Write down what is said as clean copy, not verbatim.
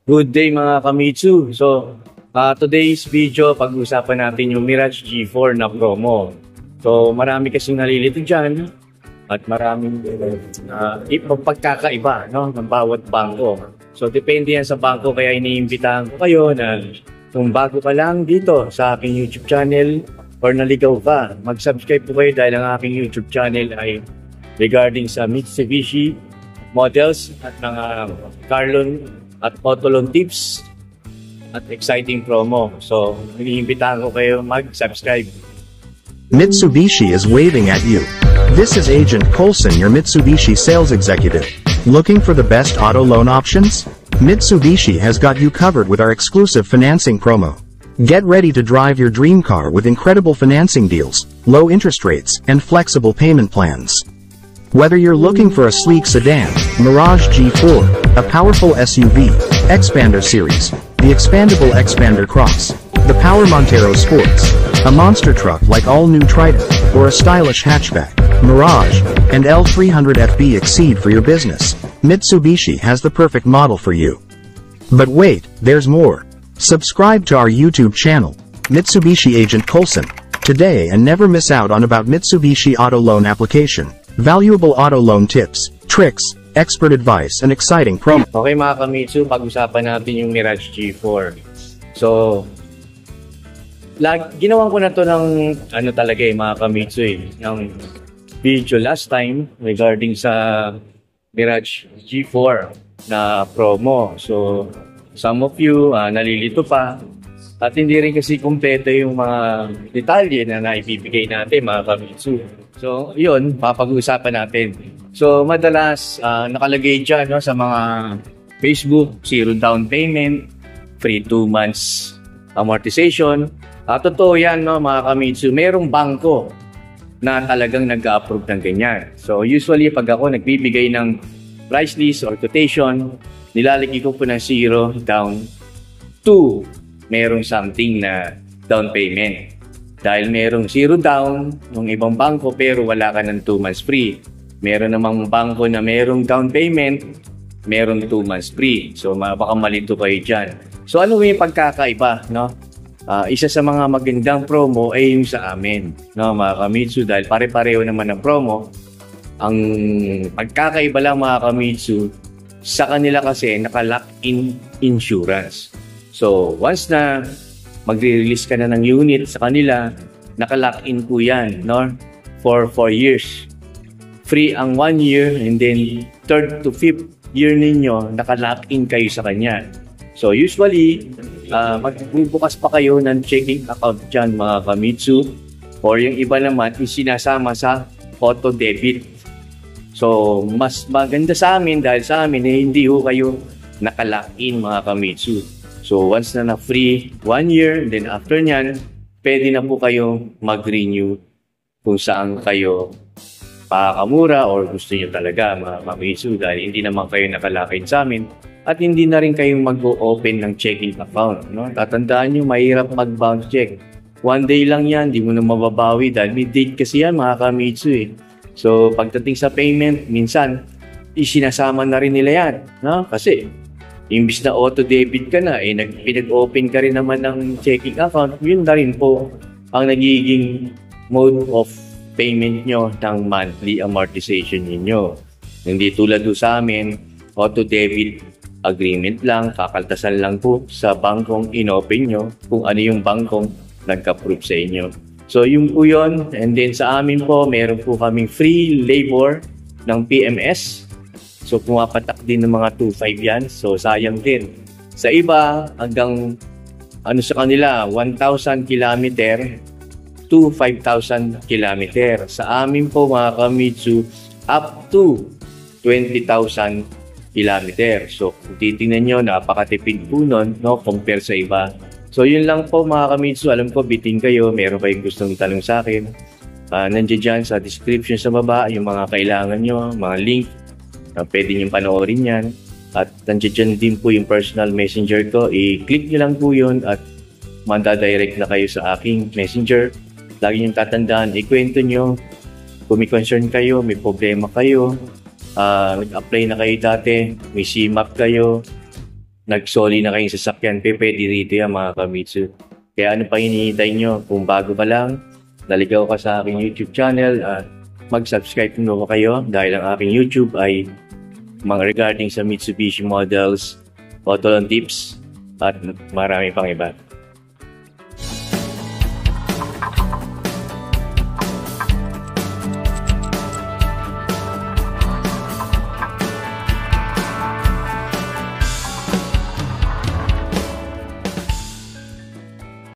Good day mga Kamitsu. So, today's video, pag-usapan natin yung Mirage G4 na promo. So, marami kasing nalilito dyan at maraming pagkakaiba, no, ng bawat bangko. So, depende yan sa bangko, kaya iniimbitahan ko kayo na kung bago ka lang dito sa aking YouTube channel or naligaw ka, mag-subscribe po kayo dahil ang aking YouTube channel ay regarding sa Mitsubishi models at mga car loan at auto loan tips at exciting promo. So, iniimbitahan ko kayo mag-subscribe. Mitsubishi is waving at you. This is Agent Colson, your Mitsubishi sales executive. Looking for the best auto loan options? Mitsubishi has got you covered with our exclusive financing promo. Get ready to drive your dream car with incredible financing deals, low interest rates, and flexible payment plans. Whether you're looking for a sleek sedan, Mirage G4, a powerful SUV, Xpander Series, the expandable Xpander Cross, the Power Montero Sports, a monster truck like all-new Triton, or a stylish hatchback, Mirage, and L300FB Exceed for your business, Mitsubishi has the perfect model for you. But wait, there's more. Subscribe to our YouTube channel, Mitsubishi Agent Colson, today and never miss out on about Mitsubishi Auto Loan application. Valuable auto loan tips, tricks, expert advice, and exciting promo. Okay mga Kamitsu, pag-usapan natin yung Mirage G4. So, ginawan ko na to ng talaga mga Kamitsu yung video last time regarding sa Mirage G4 na promo. So, some of you nalilito pa at hindi rin kasi kumpleto yung mga detalye na naibibigay natin mga Kamitsu. So, yun, papag-uusapan natin. So, madalas nakalagay dyan sa mga Facebook, 0 down payment, free 2 months amortization. Totoo yan mga Kamitsu, merong bangko na talagang nag-approve ng ganyan. So, usually pag ako nagbibigay ng price list or quotation, nilalagay ko po ng 0 down to merong something na down payment. Dahil merong 0 down ng ibang bangko pero wala ka ng 2 months free. Meron namang bangko na merong down payment, merong 2 months free. So baka malito kayo dyan. So ano yung pagkakaiba? No? Isa sa mga magandang promo ay yung sa amin, no, mga Kamitsu, dahil pare-pareho naman ang promo. Ang pagkakaiba lang mga Kamitsu, sa kanila kasi naka-lock-in insurance. So once na magre-release ka na ng unit sa kanila, naka-lock-in po yan, no? For 4 years. Free ang 1 year, and then 3rd to 5th year ninyo, naka-lock-in kayo sa kanya. So usually, magbubukas pa kayo ng checking account dyan mga Kamitsu, or yung iba naman is sinasama sa auto debit. So mas maganda sa amin dahil sa amin hindi ho kayo naka-lock-in mga Kamitsu. So once na free 1 year, then after nyan, pwede na po kayo mag-renew kung saan kayo pakamura or gusto nyo talaga mga Kamitsu, dahil hindi naman kayo nakalakin sa amin at hindi na rin kayo mag-open ng checking account. No? Tatandaan nyo, mahirap mag-bounce check. 1 day lang yan, di mo na mababawi dahil may date kasi yan mga Kamitsu . So pagdating sa payment, minsan isinasama na rin nila yan. No? Kasi imbis na auto-debit ka na, pinag-open ka rin naman ng checking account, yun na rin po ang nagiging mode of payment nyo ng monthly amortization ninyo. Hindi tulad do sa amin, auto-debit agreement lang, kakaltasan lang po sa bangkong in-open nyo kung ano yung bangkong nag-approve sa inyo. So yun po yun, and then sa amin po, meron po kaming free labor ng PMS. So pumapatak din ng mga 2.5 yan. So sayang din. Sa iba, hanggang sa kanila, 1,000 kilometer to 5,000 kilometer. Sa amin po mga Kamitsu, up to 20,000 kilometer. So kung titingnan nyo, napakatipid po nun, no, compare sa iba. So yun lang po mga Kamitsu. Alam ko, biting kayo. Meron kayong gustong tanong sa akin. Nandiyan dyan sa description sa baba, yung mga kailangan nyo, mga link. Pwede nyo panoorin yan. At nandiyan din po yung personal messenger ko. I-click nyo lang po yun at manda-direct na kayo sa aking messenger. Lagi nyo tatandaan, ikwento nyo. Kung may concern kayo, may problema kayo, nag-apply na kayo dati, may CMAP kayo, nagsoli na kayong sasakyan, pwede rito yan mga Kamitsu. Kaya ano pa hinihintay nyo? Kung bago pa lang, naligaw ka sa aking YouTube channel at mag-subscribe mo kayo dahil ang aking YouTube ay mga regarding sa Mitsubishi models, auto loan tips, at marami pang iba.